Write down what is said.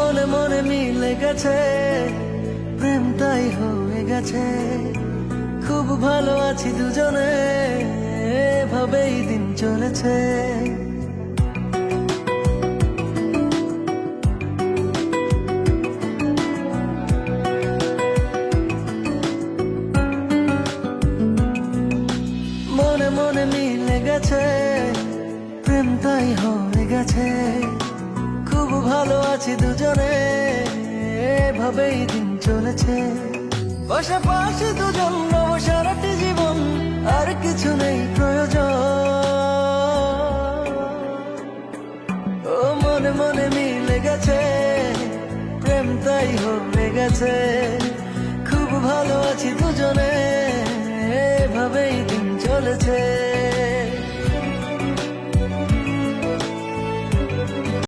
মনে মনে মিলে গেছে, প্রেম তাই হয়ে গেছে। খুব ভালো আছি দুজনে, এভাবেই দিন চলেছে। মনে মনে মিলে গেছে, প্রেম তাই হয়ে গেছে। খুব ভালো আছি দুজনে, এভাবেই দিন চলেছে। পাশাপাশি দুজন রব সারাটি জীবন, আর কিছু নেই প্রয়োজন। ও মনে মনে মিলে গেছে, প্রেম তাই হয়ে গেছে। খুব ভালো আছি দুজনে,